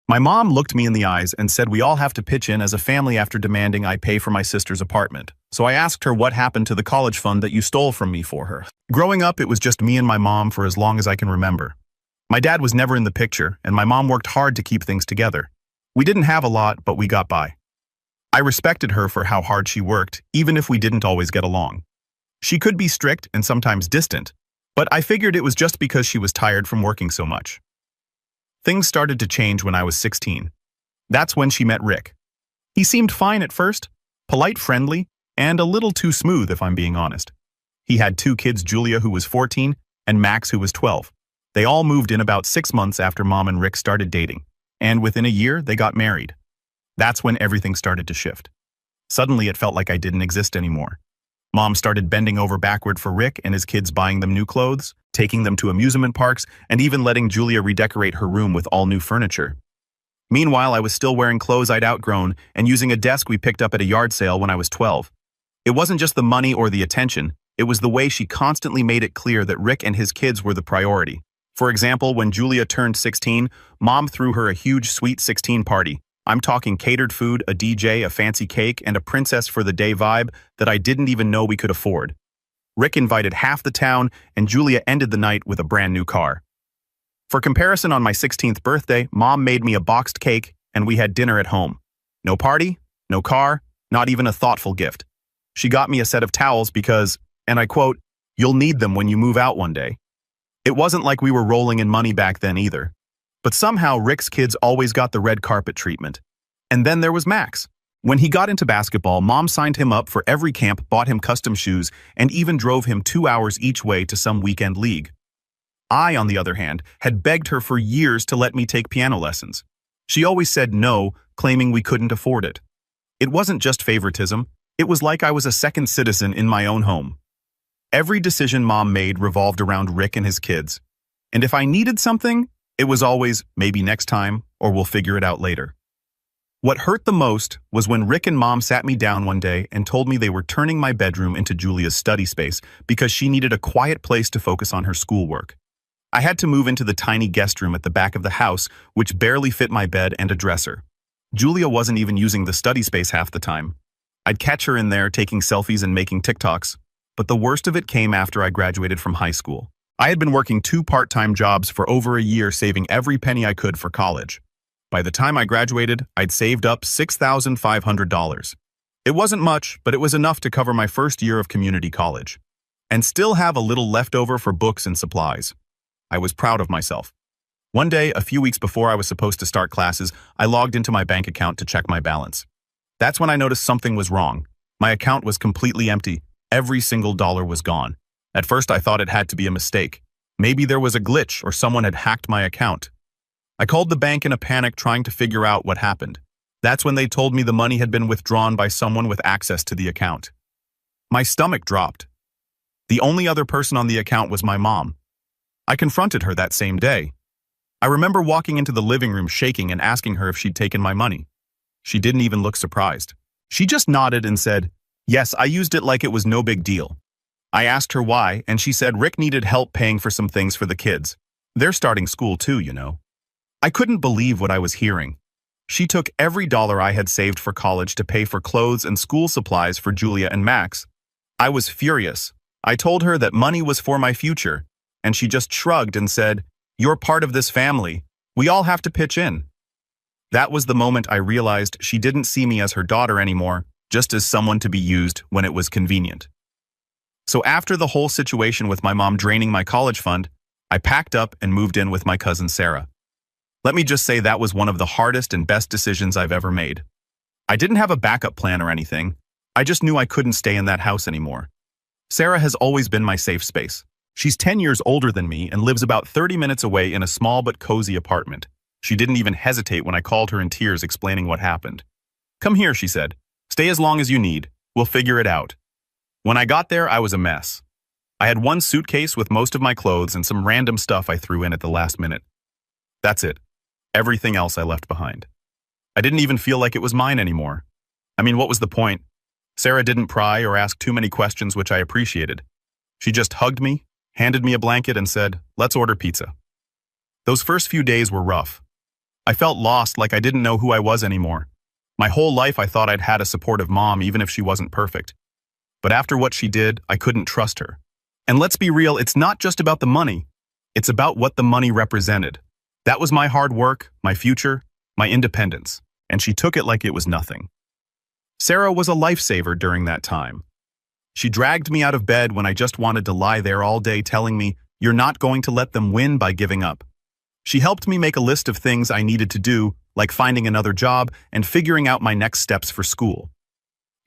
My mom looked me in the eyes and said we all have to pitch in as a family after demanding I pay for my sister's apartment. So I asked her what happened to the college fund that you stole from me for her. Growing up, it was just me and my mom for as long as I can remember. My dad was never in the picture, and my mom worked hard to keep things together. We didn't have a lot, but we got by. I respected her for how hard she worked, even if we didn't always get along. She could be strict and sometimes distant, but I figured it was just because she was tired from working so much. Things started to change when I was 16. That's when she met Rick. He seemed fine at first, polite, friendly, and a little too smooth if I'm being honest. He had 2 kids, Julia, who was 14, and Max, who was 12. They all moved in about 6 months after Mom and Rick started dating, and within a year, they got married. That's when everything started to shift. Suddenly, it felt like I didn't exist anymore. Mom started bending over backward for Rick and his kids, buying them new clothes, taking them to amusement parks, and even letting Julia redecorate her room with all new furniture. Meanwhile, I was still wearing clothes I'd outgrown and using a desk we picked up at a yard sale when I was 12. It wasn't just the money or the attention, it was the way she constantly made it clear that Rick and his kids were the priority. For example, when Julia turned 16, Mom threw her a huge Sweet 16 party. I'm talking catered food, a DJ, a fancy cake, and a princess for the day vibe that I didn't even know we could afford. Rick invited half the town, and Julia ended the night with a brand new car. For comparison, on my 16th birthday, Mom made me a boxed cake, and we had dinner at home. No party, no car, not even a thoughtful gift. She got me a set of towels because, and I quote, "You'll need them when you move out one day." It wasn't like we were rolling in money back then either. But somehow Rick's kids always got the red carpet treatment. And then there was Max. When he got into basketball, Mom signed him up for every camp, bought him custom shoes, and even drove him 2 hours each way to some weekend league. I, on the other hand, had begged her for years to let me take piano lessons. She always said no, claiming we couldn't afford it. It wasn't just favoritism, it was like I was a second citizen in my own home. Every decision Mom made revolved around Rick and his kids. And if I needed something, it was always, maybe next time, or we'll figure it out later. What hurt the most was when Rick and Mom sat me down one day and told me they were turning my bedroom into Julia's study space because she needed a quiet place to focus on her schoolwork. I had to move into the tiny guest room at the back of the house, which barely fit my bed and a dresser. Julia wasn't even using the study space half the time. I'd catch her in there taking selfies and making TikToks, but the worst of it came after I graduated from high school. I had been working 2 part-time jobs for over a year, saving every penny I could for college. By the time I graduated, I'd saved up $6,500. It wasn't much, but it was enough to cover my first year of community college. And still have a little left over for books and supplies. I was proud of myself. One day, a few weeks before I was supposed to start classes, I logged into my bank account to check my balance. That's when I noticed something was wrong. My account was completely empty. Every single dollar was gone. At first, I thought it had to be a mistake. Maybe there was a glitch or someone had hacked my account. I called the bank in a panic, trying to figure out what happened. That's when they told me the money had been withdrawn by someone with access to the account. My stomach dropped. The only other person on the account was my mom. I confronted her that same day. I remember walking into the living room shaking and asking her if she'd taken my money. She didn't even look surprised. She just nodded and said, "Yes, I used it like it was no big deal." I asked her why, and she said Rick needed help paying for some things for the kids. They're starting school too, you know. I couldn't believe what I was hearing. She took every dollar I had saved for college to pay for clothes and school supplies for Julia and Max. I was furious. I told her that money was for my future, and she just shrugged and said, "You're part of this family. We all have to pitch in." That was the moment I realized she didn't see me as her daughter anymore, just as someone to be used when it was convenient. So after the whole situation with my mom draining my college fund, I packed up and moved in with my cousin Sarah. Let me just say that was one of the hardest and best decisions I've ever made. I didn't have a backup plan or anything. I just knew I couldn't stay in that house anymore. Sarah has always been my safe space. She's 10 years older than me and lives about 30 minutes away in a small but cozy apartment. She didn't even hesitate when I called her in tears explaining what happened. "Come here," she said. "Stay as long as you need. We'll figure it out." When I got there, I was a mess. I had one suitcase with most of my clothes and some random stuff I threw in at the last minute. That's it. Everything else I left behind. I didn't even feel like it was mine anymore. I mean, what was the point? Sarah didn't pry or ask too many questions, which I appreciated. She just hugged me, handed me a blanket, and said, "Let's order pizza." Those first few days were rough. I felt lost, like I didn't know who I was anymore. My whole life I thought I'd had a supportive mom even if she wasn't perfect. But after what she did, I couldn't trust her. And let's be real, it's not just about the money. It's about what the money represented. That was my hard work, my future, my independence, and she took it like it was nothing. Sarah was a lifesaver during that time. She dragged me out of bed when I just wanted to lie there all day telling me, "You're not going to let them win by giving up." She helped me make a list of things I needed to do, like finding another job and figuring out my next steps for school.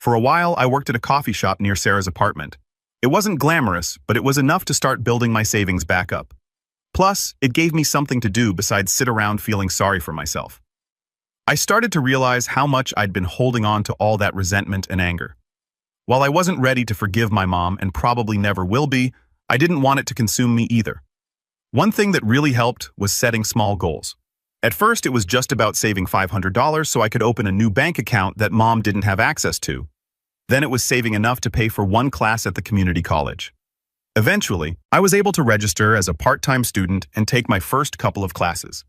For a while, I worked at a coffee shop near Sarah's apartment. It wasn't glamorous, but it was enough to start building my savings back up. Plus, it gave me something to do besides sit around feeling sorry for myself. I started to realize how much I'd been holding on to all that resentment and anger. While I wasn't ready to forgive my mom and probably never will be, I didn't want it to consume me either. One thing that really helped was setting small goals. At first, it was just about saving $500 so I could open a new bank account that mom didn't have access to. Then it was saving enough to pay for one class at the community college. Eventually, I was able to register as a part-time student and take my first couple of classes.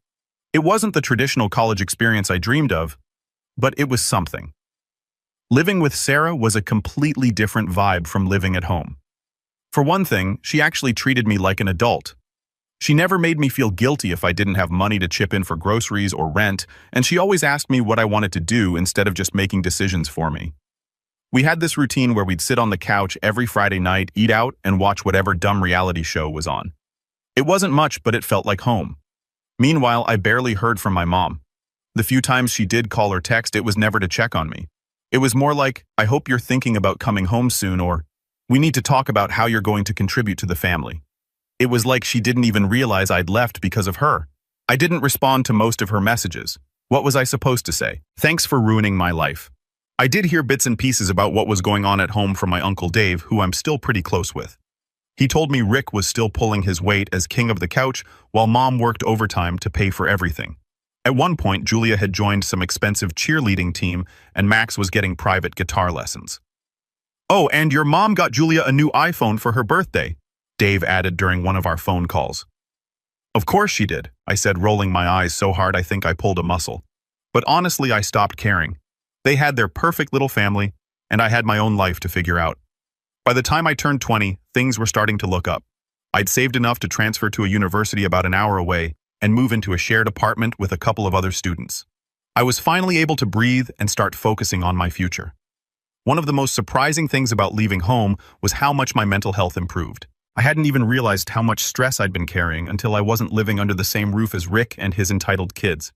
It wasn't the traditional college experience I dreamed of, but it was something. Living with Sarah was a completely different vibe from living at home. For one thing, she actually treated me like an adult. She never made me feel guilty if I didn't have money to chip in for groceries or rent, and she always asked me what I wanted to do instead of just making decisions for me. We had this routine where we'd sit on the couch every Friday night, eat out, and watch whatever dumb reality show was on. It wasn't much, but it felt like home. Meanwhile, I barely heard from my mom. The few times she did call or text, it was never to check on me. It was more like, "I hope you're thinking about coming home soon," or "We need to talk about how you're going to contribute to the family." It was like she didn't even realize I'd left because of her. I didn't respond to most of her messages. What was I supposed to say? "Thanks for ruining my life." I did hear bits and pieces about what was going on at home from my Uncle Dave, who I'm still pretty close with. He told me Rick was still pulling his weight as king of the couch while mom worked overtime to pay for everything. At one point, Julia had joined some expensive cheerleading team and Max was getting private guitar lessons. "Oh, and your mom got Julia a new iPhone for her birthday," Dave added during one of our phone calls. "Of course she did," I said, rolling my eyes so hard I think I pulled a muscle. But honestly, I stopped caring. They had their perfect little family, and I had my own life to figure out. By the time I turned 20, things were starting to look up. I'd saved enough to transfer to a university about an hour away and move into a shared apartment with a couple of other students. I was finally able to breathe and start focusing on my future. One of the most surprising things about leaving home was how much my mental health improved. I hadn't even realized how much stress I'd been carrying until I wasn't living under the same roof as Rick and his entitled kids.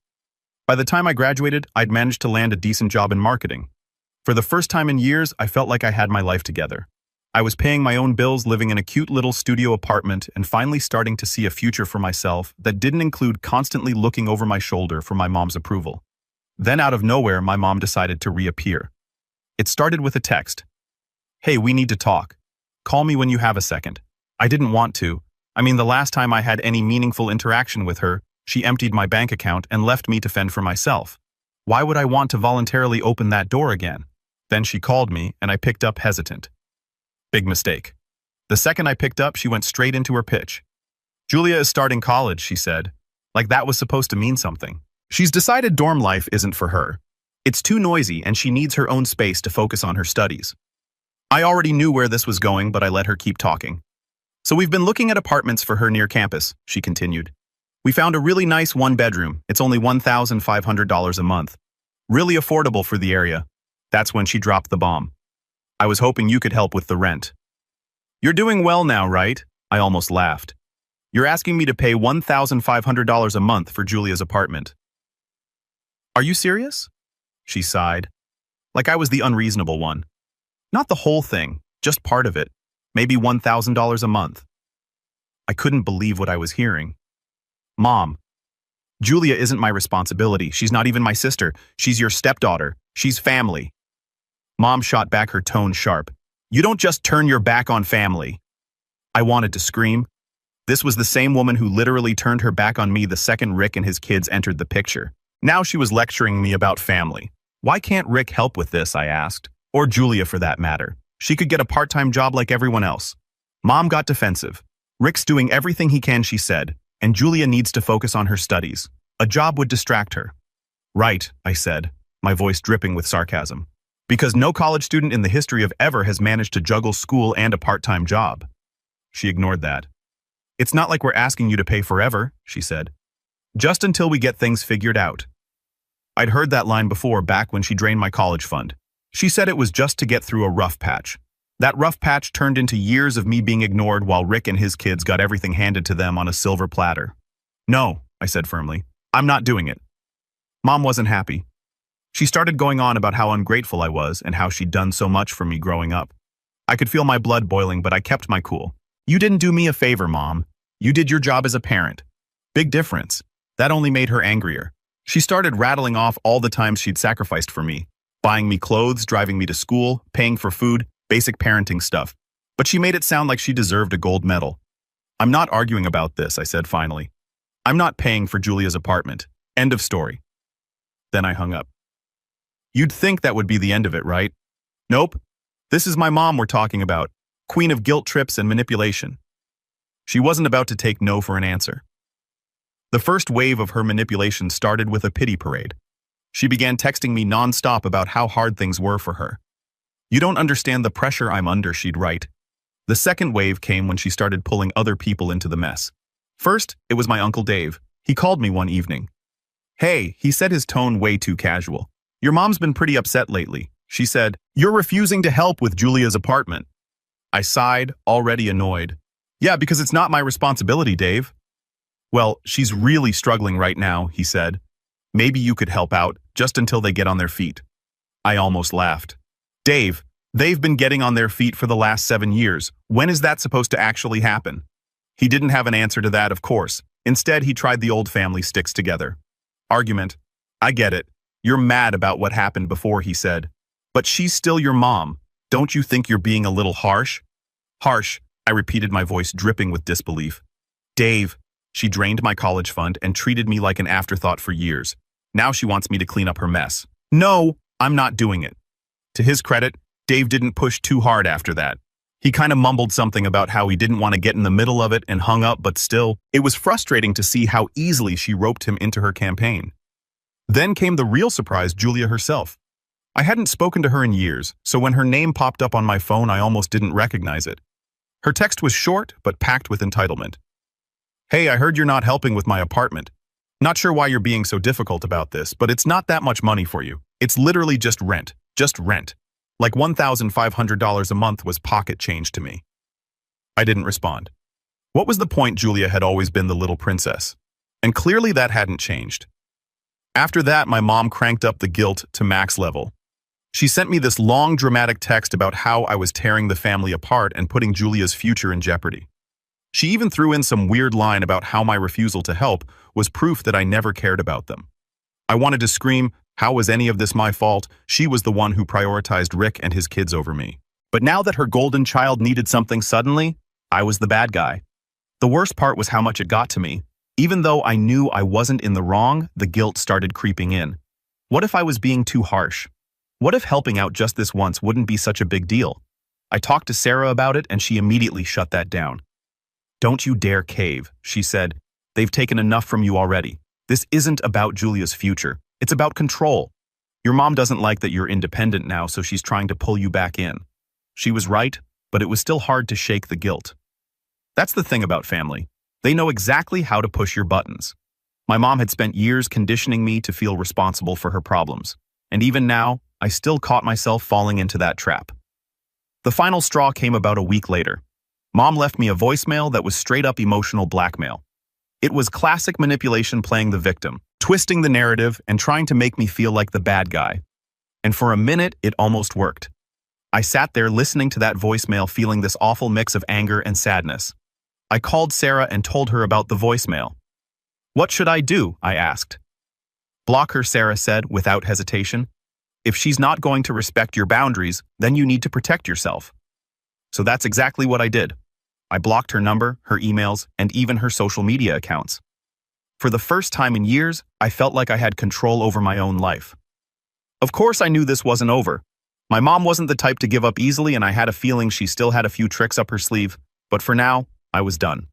By the time I graduated, I'd managed to land a decent job in marketing. For the first time in years, I felt like I had my life together. I was paying my own bills, living in a cute little studio apartment, and finally starting to see a future for myself that didn't include constantly looking over my shoulder for my mom's approval. Then out of nowhere, my mom decided to reappear. It started with a text. "Hey, we need to talk. Call me when you have a second." I didn't want to. I mean, the last time I had any meaningful interaction with her, she emptied my bank account and left me to fend for myself. Why would I want to voluntarily open that door again? Then she called me, and I picked up hesitant. Big mistake. The second I picked up, she went straight into her pitch. "Julia is starting college," she said. Like that was supposed to mean something. She's decided dorm life isn't for her. It's too noisy, and she needs her own space to focus on her studies. I already knew where this was going, but I let her keep talking. "So we've been looking at apartments for her near campus," she continued. "We found a really nice one-bedroom. It's only $1,500 a month. Really affordable for the area." That's when she dropped the bomb. "I was hoping you could help with the rent." "You're doing well now, right?" I almost laughed. "You're asking me to pay $1,500 a month for Julia's apartment." "Are you serious?" She sighed. Like I was the unreasonable one. "Not the whole thing, just part of it. Maybe $1,000 a month." I couldn't believe what I was hearing. "Mom, Julia isn't my responsibility. She's not even my sister. She's your stepdaughter. She's family." Mom shot back, her tone sharp. "You don't just turn your back on family." I wanted to scream. This was the same woman who literally turned her back on me the second Rick and his kids entered the picture. Now she was lecturing me about family. Why can't Rick help with this, I asked. Or Julia, for that matter. She could get a part-time job like everyone else. Mom got defensive. "Rick's doing everything he can," she said, "and Julia needs to focus on her studies." A job would distract her. Right, I said, my voice dripping with sarcasm. Because no college student in the history of ever has managed to juggle school and a part-time job. She ignored that. It's not like we're asking you to pay forever, she said. Just until we get things figured out. I'd heard that line before back when she drained my college fund. She said it was just to get through a rough patch. That rough patch turned into years of me being ignored while Rick and his kids got everything handed to them on a silver platter. No, I said firmly. I'm not doing it. Mom wasn't happy. She started going on about how ungrateful I was and how she'd done so much for me growing up. I could feel my blood boiling, but I kept my cool. You didn't do me a favor, Mom. You did your job as a parent. Big difference. That only made her angrier. She started rattling off all the times she'd sacrificed for me. Buying me clothes, driving me to school, paying for food, basic parenting stuff. But she made it sound like she deserved a gold medal. I'm not arguing about this, I said finally. I'm not paying for Julia's apartment. End of story. Then I hung up. You'd think that would be the end of it, right? Nope. This is my mom we're talking about. Queen of guilt trips and manipulation. She wasn't about to take no for an answer. The first wave of her manipulation started with a pity parade. She began texting me nonstop about how hard things were for her. You don't understand the pressure I'm under, she'd write. The second wave came when she started pulling other people into the mess. First, it was my Uncle Dave. He called me one evening. Hey, he said, his tone way too casual. Your mom's been pretty upset lately. She said, you're refusing to help with Julia's apartment. I sighed, already annoyed. Yeah, because it's not my responsibility, Dave. Well, she's really struggling right now, he said. Maybe you could help out, just until they get on their feet. I almost laughed. Dave, they've been getting on their feet for the last 7 years. When is that supposed to actually happen? He didn't have an answer to that, of course. Instead, he tried the old family sticks together. Argument. I get it. You're mad about what happened before, he said. But she's still your mom. Don't you think you're being a little harsh? Harsh, I repeated, my voice dripping with disbelief. Dave, she drained my college fund and treated me like an afterthought for years. Now she wants me to clean up her mess. No, I'm not doing it. To his credit, Dave didn't push too hard after that. He kind of mumbled something about how he didn't want to get in the middle of it and hung up, but still, it was frustrating to see how easily she roped him into her campaign. Then came the real surprise, Julia herself. I hadn't spoken to her in years, so when her name popped up on my phone, I almost didn't recognize it. Her text was short, but packed with entitlement. Hey, I heard you're not helping with my apartment. Not sure why you're being so difficult about this, but it's not that much money for you. It's literally just rent. Just rent. Like $1,500 a month was pocket change to me. I didn't respond. What was the point? Julia had always been the little princess. And clearly that hadn't changed. After that, my mom cranked up the guilt to max level. She sent me this long, dramatic text about how I was tearing the family apart and putting Julia's future in jeopardy. She even threw in some weird line about how my refusal to help was proof that I never cared about them. I wanted to scream, how was any of this my fault? She was the one who prioritized Rick and his kids over me. But now that her golden child needed something suddenly, I was the bad guy. The worst part was how much it got to me. Even though I knew I wasn't in the wrong, the guilt started creeping in. What if I was being too harsh? What if helping out just this once wouldn't be such a big deal? I talked to Sarah about it and she immediately shut that down. Don't you dare cave, she said. They've taken enough from you already. This isn't about Julia's future. It's about control. Your mom doesn't like that you're independent now, so she's trying to pull you back in. She was right, but it was still hard to shake the guilt. That's the thing about family. They know exactly how to push your buttons. My mom had spent years conditioning me to feel responsible for her problems, and even now, I still caught myself falling into that trap. The final straw came about a week later. Mom left me a voicemail that was straight-up emotional blackmail. It was classic manipulation playing the victim, twisting the narrative and trying to make me feel like the bad guy. And for a minute, it almost worked. I sat there listening to that voicemail, feeling this awful mix of anger and sadness. I called Sarah and told her about the voicemail. What should I do? I asked. Block her, Sarah said without hesitation. If she's not going to respect your boundaries, then you need to protect yourself. So that's exactly what I did. I blocked her number, her emails, and even her social media accounts. For the first time in years, I felt like I had control over my own life. Of course, I knew this wasn't over. My mom wasn't the type to give up easily, and I had a feeling she still had a few tricks up her sleeve, but for now, I was done.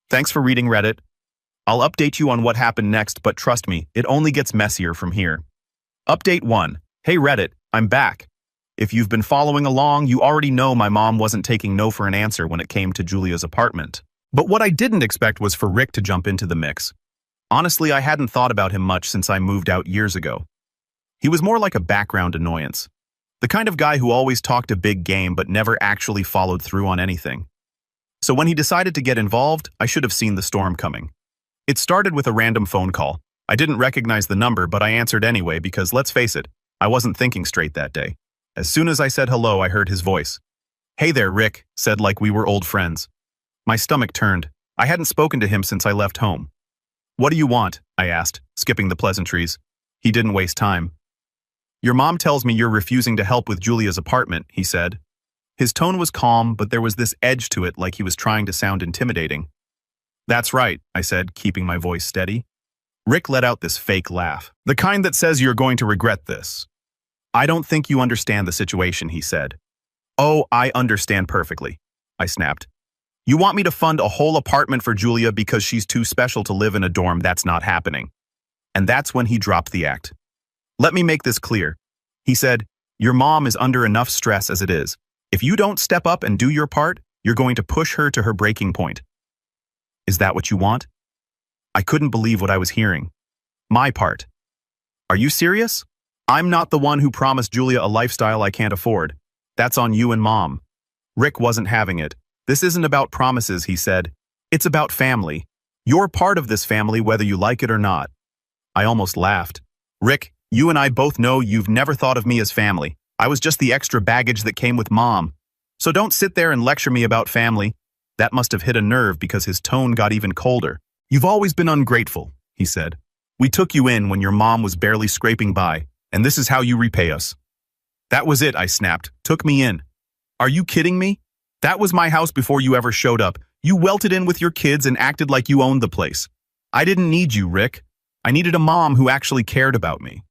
Thanks for reading Reddit. I'll update you on what happened next, but trust me, it only gets messier from here. Update 1. Hey Reddit, I'm back. If you've been following along, you already know my mom wasn't taking no for an answer when it came to Julia's apartment. But what I didn't expect was for Rick to jump into the mix. Honestly, I hadn't thought about him much since I moved out years ago. He was more like a background annoyance. The kind of guy who always talked a big game but never actually followed through on anything. So when he decided to get involved, I should have seen the storm coming. It started with a random phone call. I didn't recognize the number, but I answered anyway because, let's face it, I wasn't thinking straight that day. As soon as I said hello, I heard his voice. "Hey there, Rick," said like we were old friends. My stomach turned. I hadn't spoken to him since I left home. "What do you want?" I asked, skipping the pleasantries. He didn't waste time. "Your mom tells me you're refusing to help with Julia's apartment," he said. His tone was calm, but there was this edge to it like he was trying to sound intimidating. "That's right," I said, keeping my voice steady. Rick let out this fake laugh. "The kind that says you're going to regret this." "I don't think you understand the situation," he said. "Oh, I understand perfectly," I snapped. "You want me to fund a whole apartment for Julia because she's too special to live in a dorm? That's not happening." And that's when he dropped the act. "Let me make this clear," he said. "Your mom is under enough stress as it is. If you don't step up and do your part, you're going to push her to her breaking point." "Is that what you want?" I couldn't believe what I was hearing. My part. "Are you serious? I'm not the one who promised Julia a lifestyle I can't afford. That's on you and Mom." Rick wasn't having it. "This isn't about promises," he said. "It's about family. You're part of this family whether you like it or not." I almost laughed. "Rick, you and I both know you've never thought of me as family. I was just the extra baggage that came with Mom. So don't sit there and lecture me about family." That must have hit a nerve because his tone got even colder. "You've always been ungrateful," he said. "We took you in when your mom was barely scraping by, and this is how you repay us." "That was it," I snapped. "Took me in. Are you kidding me? That was my house before you ever showed up. You welted in with your kids and acted like you owned the place. I didn't need you, Rick. I needed a mom who actually cared about me."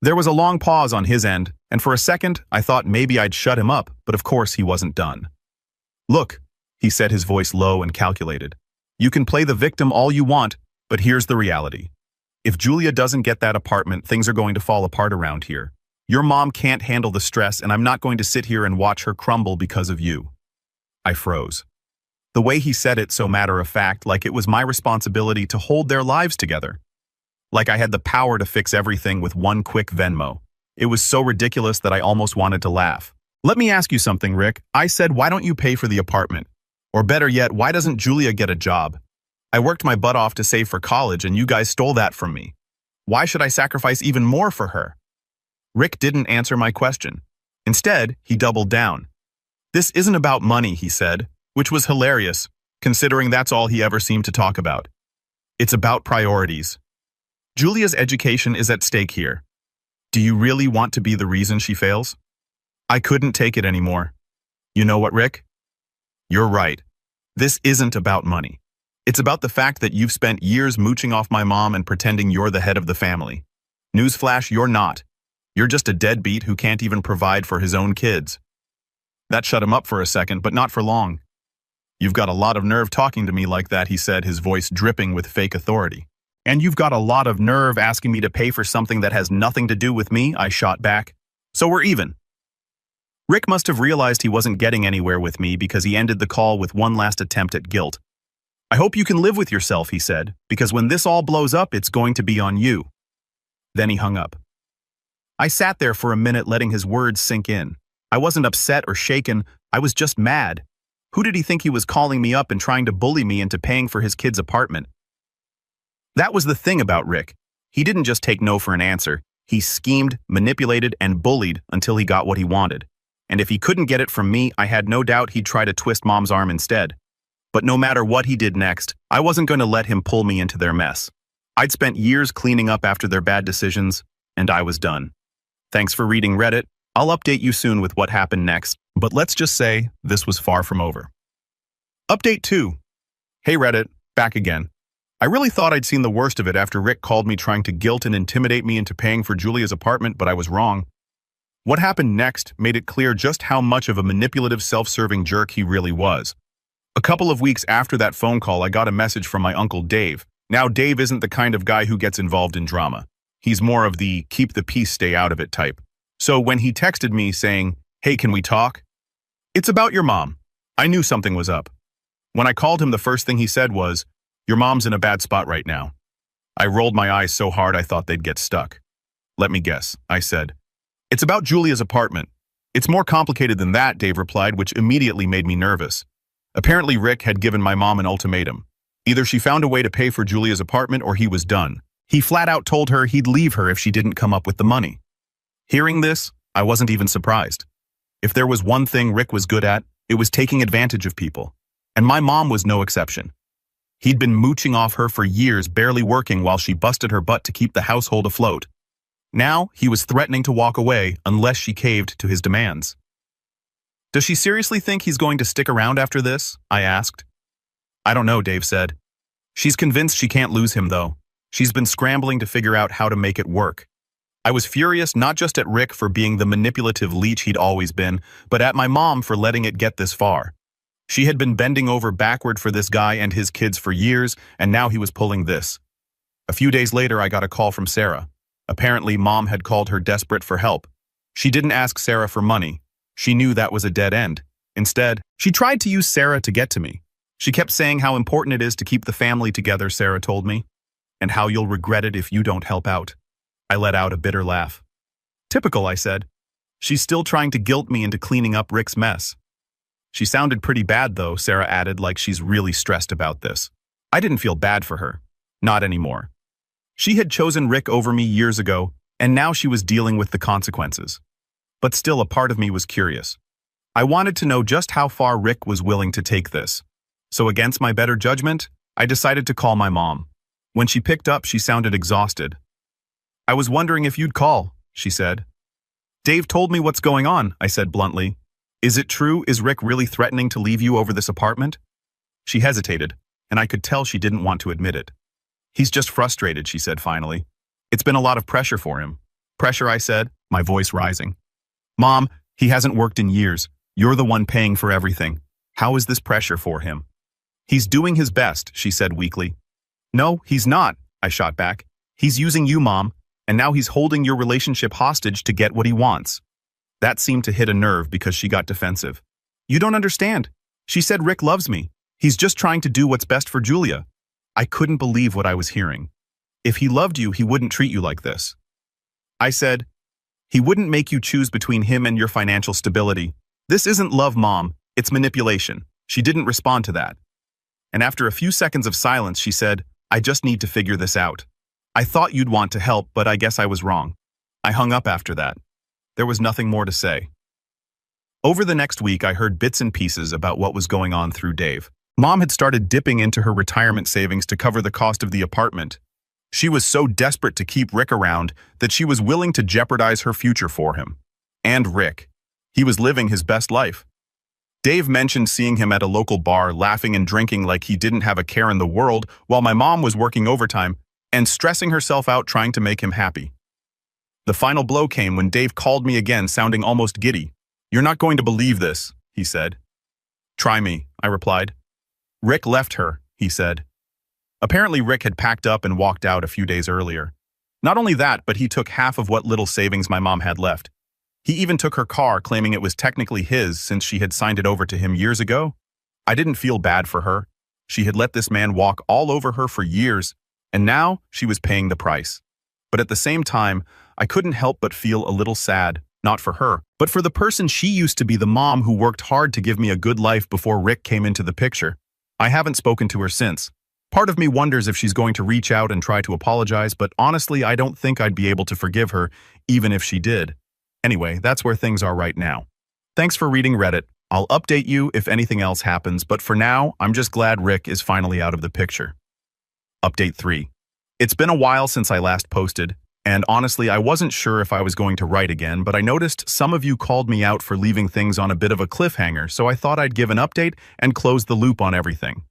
There was a long pause on his end, and for a second, I thought maybe I'd shut him up, but of course he wasn't done. "Look," he said, his voice low and calculated. "You can play the victim all you want, but here's the reality. If Julia doesn't get that apartment, things are going to fall apart around here. Your mom can't handle the stress, and I'm not going to sit here and watch her crumble because of you." I froze. The way he said it so matter-of-fact, like it was my responsibility to hold their lives together. Like I had the power to fix everything with one quick Venmo. It was so ridiculous that I almost wanted to laugh. "Let me ask you something, Rick," I said. "Why don't you pay for the apartment? Or better yet, why doesn't Julia get a job? I worked my butt off to save for college and you guys stole that from me. Why should I sacrifice even more for her?" Rick didn't answer my question. Instead, he doubled down. "This isn't about money," he said, which was hilarious, considering that's all he ever seemed to talk about. "It's about priorities. Julia's education is at stake here. Do you really want to be the reason she fails?" I couldn't take it anymore. "You know what, Rick? You're right. This isn't about money. It's about the fact that you've spent years mooching off my mom and pretending you're the head of the family. Newsflash, you're not. You're just a deadbeat who can't even provide for his own kids." That shut him up for a second, but not for long. "You've got a lot of nerve talking to me like that," he said, his voice dripping with fake authority. "And you've got a lot of nerve asking me to pay for something that has nothing to do with me," I shot back. "So we're even." Rick must have realized he wasn't getting anywhere with me because he ended the call with one last attempt at guilt. "I hope you can live with yourself," he said, "because when this all blows up, it's going to be on you." Then he hung up. I sat there for a minute letting his words sink in. I wasn't upset or shaken, I was just mad. Who did he think he was calling me up and trying to bully me into paying for his kid's apartment? That was the thing about Rick. He didn't just take no for an answer. He schemed, manipulated, and bullied until he got what he wanted. And if he couldn't get it from me, I had no doubt he'd try to twist Mom's arm instead. But no matter what he did next, I wasn't going to let him pull me into their mess. I'd spent years cleaning up after their bad decisions, and I was done. Thanks for reading Reddit. I'll update you soon with what happened next, but let's just say this was far from over. Update 2. Hey Reddit, back again. I really thought I'd seen the worst of it after Rick called me trying to guilt and intimidate me into paying for Julia's apartment, but I was wrong. What happened next made it clear just how much of a manipulative, self-serving jerk he really was. A couple of weeks after that phone call, I got a message from my Uncle Dave. Now, Dave isn't the kind of guy who gets involved in drama. He's more of the keep the peace, stay out of it type. So when he texted me saying, "Hey, can we talk?" "It's about your mom." I knew something was up. When I called him, the first thing he said was, "Your mom's in a bad spot right now." I rolled my eyes so hard I thought they'd get stuck. "Let me guess," I said. "It's about Julia's apartment." "It's more complicated than that," Dave replied, which immediately made me nervous. Apparently, Rick had given my mom an ultimatum. Either she found a way to pay for Julia's apartment or he was done. He flat out told her he'd leave her if she didn't come up with the money. Hearing this, I wasn't even surprised. If there was one thing Rick was good at, it was taking advantage of people. And my mom was no exception. He'd been mooching off her for years, barely working while she busted her butt to keep the household afloat. Now, he was threatening to walk away unless she caved to his demands. "Does she seriously think he's going to stick around after this?" I asked. "I don't know," Dave said. "She's convinced she can't lose him, though. She's been scrambling to figure out how to make it work." I was furious not just at Rick for being the manipulative leech he'd always been, but at my mom for letting it get this far. She had been bending over backward for this guy and his kids for years, and now he was pulling this. A few days later, I got a call from Sarah. Apparently, Mom had called her desperate for help. She didn't ask Sarah for money. She knew that was a dead end. Instead, she tried to use Sarah to get to me. She kept saying how important it is to keep the family together, Sarah told me, and how you'll regret it if you don't help out. I let out a bitter laugh. "Typical," I said. "She's still trying to guilt me into cleaning up Rick's mess." "She sounded pretty bad, though," Sarah added, like she's really stressed about this. I didn't feel bad for her. Not anymore. She had chosen Rick over me years ago, and now she was dealing with the consequences. But still, a part of me was curious. I wanted to know just how far Rick was willing to take this. So against my better judgment, I decided to call my mom. When she picked up, she sounded exhausted. "I was wondering if you'd call," she said. "Dave told me what's going on," I said bluntly. "Is it true? Is Rick really threatening to leave you over this apartment?" She hesitated, and I could tell she didn't want to admit it. "He's just frustrated," she said finally. "It's been a lot of pressure for him." "Pressure?" I said, my voice rising. "Mom, he hasn't worked in years. You're the one paying for everything. How is this pressure for him?" "He's doing his best," she said weakly. "No, he's not," I shot back. "He's using you, Mom, and now he's holding your relationship hostage to get what he wants." That seemed to hit a nerve because she got defensive. "You don't understand. She said Rick loves me. He's just trying to do what's best for Julia." I couldn't believe what I was hearing. "If he loved you, he wouldn't treat you like this." I said, "He wouldn't make you choose between him and your financial stability. This isn't love, Mom. It's manipulation." She didn't respond to that. And after a few seconds of silence, she said, "I just need to figure this out. I thought you'd want to help, but I guess I was wrong." I hung up after that. There was nothing more to say. Over the next week, I heard bits and pieces about what was going on through Dave. Mom had started dipping into her retirement savings to cover the cost of the apartment. She was so desperate to keep Rick around that she was willing to jeopardize her future for him. And Rick. He was living his best life. Dave mentioned seeing him at a local bar, laughing and drinking like he didn't have a care in the world, while my mom was working overtime and stressing herself out trying to make him happy. The final blow came when Dave called me again, sounding almost giddy. "You're not going to believe this," he said. "Try me," I replied. "Rick left her," he said. Apparently Rick had packed up and walked out a few days earlier. Not only that, but he took half of what little savings my mom had left. He even took her car, claiming it was technically his since she had signed it over to him years ago. I didn't feel bad for her. She had let this man walk all over her for years, and now she was paying the price. But at the same time, I couldn't help but feel a little sad, not for her, but for the person she used to be, the mom who worked hard to give me a good life before Rick came into the picture. I haven't spoken to her since. Part of me wonders if she's going to reach out and try to apologize, but honestly, I don't think I'd be able to forgive her, even if she did. Anyway, that's where things are right now. Thanks for reading Reddit. I'll update you if anything else happens, but for now, I'm just glad Rick is finally out of the picture. Update 3. It's been a while since I last posted, and honestly, I wasn't sure if I was going to write again, but I noticed some of you called me out for leaving things on a bit of a cliffhanger, so I thought I'd give an update and close the loop on everything.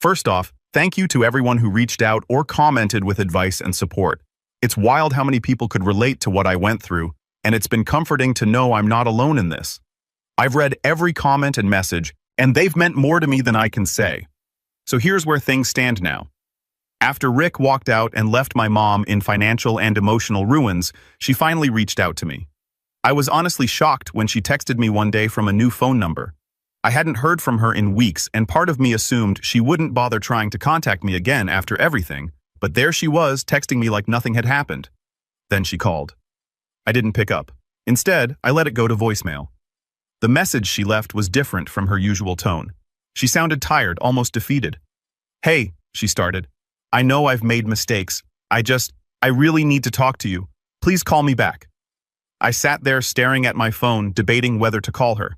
First off, thank you to everyone who reached out or commented with advice and support. It's wild how many people could relate to what I went through, and it's been comforting to know I'm not alone in this. I've read every comment and message, and they've meant more to me than I can say. So here's where things stand now. After Rick walked out and left my mom in financial and emotional ruins, she finally reached out to me. I was honestly shocked when she texted me one day from a new phone number. I hadn't heard from her in weeks, and part of me assumed she wouldn't bother trying to contact me again after everything, but there she was texting me like nothing had happened. Then she called. I didn't pick up. Instead, I let it go to voicemail. The message she left was different from her usual tone. She sounded tired, almost defeated. "Hey," she started. "I know I've made mistakes. I really need to talk to you. Please call me back." I sat there staring at my phone, debating whether to call her.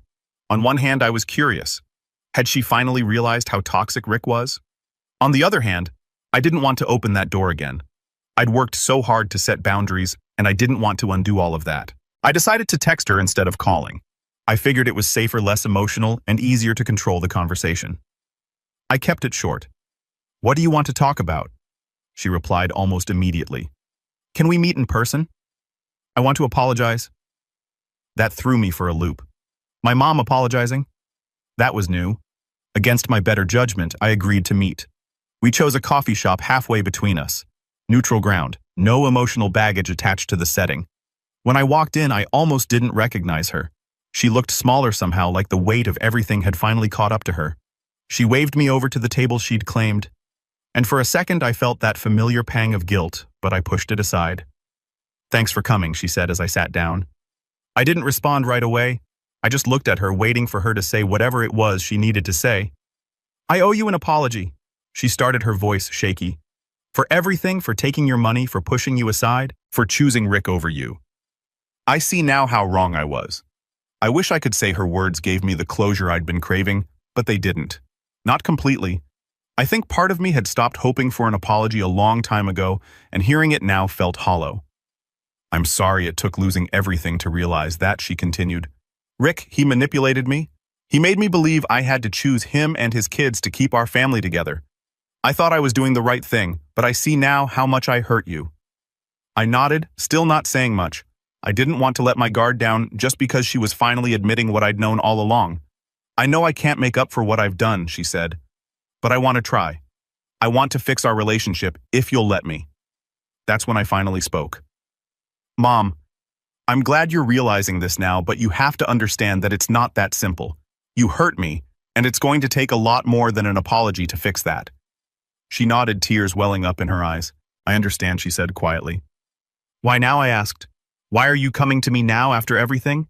On one hand, I was curious. Had she finally realized how toxic Rick was? On the other hand, I didn't want to open that door again. I'd worked so hard to set boundaries, and I didn't want to undo all of that. I decided to text her instead of calling. I figured it was safer, less emotional, and easier to control the conversation. I kept it short. "What do you want to talk about?" She replied almost immediately. "Can we meet in person? I want to apologize." That threw me for a loop. My mom apologizing? That was new. Against my better judgment, I agreed to meet. We chose a coffee shop halfway between us. Neutral ground, no emotional baggage attached to the setting. When I walked in, I almost didn't recognize her. She looked smaller somehow, like the weight of everything had finally caught up to her. She waved me over to the table she'd claimed, and for a second I felt that familiar pang of guilt, but I pushed it aside. "Thanks for coming," she said as I sat down. I didn't respond right away. I just looked at her, waiting for her to say whatever it was she needed to say. "I owe you an apology," she started, her voice shaky. "For everything, for taking your money, for pushing you aside, for choosing Rick over you. I see now how wrong I was." I wish I could say her words gave me the closure I'd been craving, but they didn't. Not completely. I think part of me had stopped hoping for an apology a long time ago, and hearing it now felt hollow. "I'm sorry it took losing everything to realize that," she continued. "Rick, he manipulated me. He made me believe I had to choose him and his kids to keep our family together. I thought I was doing the right thing, but I see now how much I hurt you." I nodded, still not saying much. I didn't want to let my guard down just because she was finally admitting what I'd known all along. "I know I can't make up for what I've done," she said, "but I want to try. I want to fix our relationship if you'll let me." That's when I finally spoke. "Mom, I'm glad you're realizing this now, but you have to understand that it's not that simple. You hurt me, and it's going to take a lot more than an apology to fix that." She nodded, tears welling up in her eyes. "I understand," she said quietly. "Why now?" I asked. "Why are you coming to me now after everything?"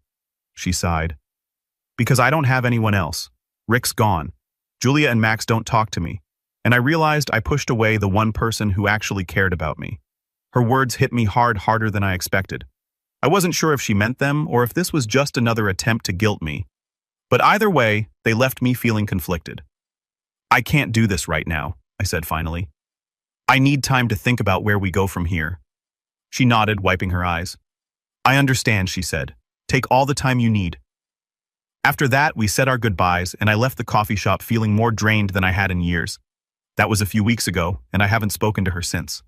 She sighed. "Because I don't have anyone else. Rick's gone. Julia and Max don't talk to me. And I realized I pushed away the one person who actually cared about me." Her words hit me harder than I expected. I wasn't sure if she meant them or if this was just another attempt to guilt me. But either way, they left me feeling conflicted. "I can't do this right now," I said finally. "I need time to think about where we go from here." She nodded, wiping her eyes. "I understand," she said. "Take all the time you need." After that, we said our goodbyes, and I left the coffee shop feeling more drained than I had in years. That was a few weeks ago, and I haven't spoken to her since.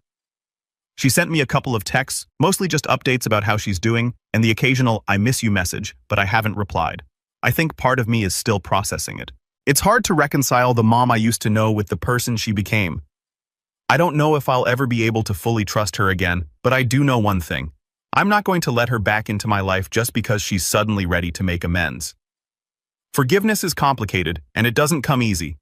She sent me a couple of texts, mostly just updates about how she's doing, and the occasional "I miss you" message, but I haven't replied. I think part of me is still processing it. It's hard to reconcile the mom I used to know with the person she became. I don't know if I'll ever be able to fully trust her again, but I do know one thing. I'm not going to let her back into my life just because she's suddenly ready to make amends. Forgiveness is complicated, and it doesn't come easy.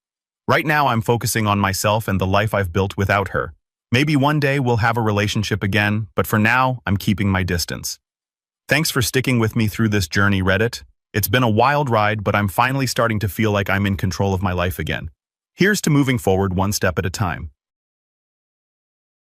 Right now, I'm focusing on myself and the life I've built without her. Maybe one day we'll have a relationship again, but for now, I'm keeping my distance. Thanks for sticking with me through this journey, Reddit. It's been a wild ride, but I'm finally starting to feel like I'm in control of my life again. Here's to moving forward one step at a time.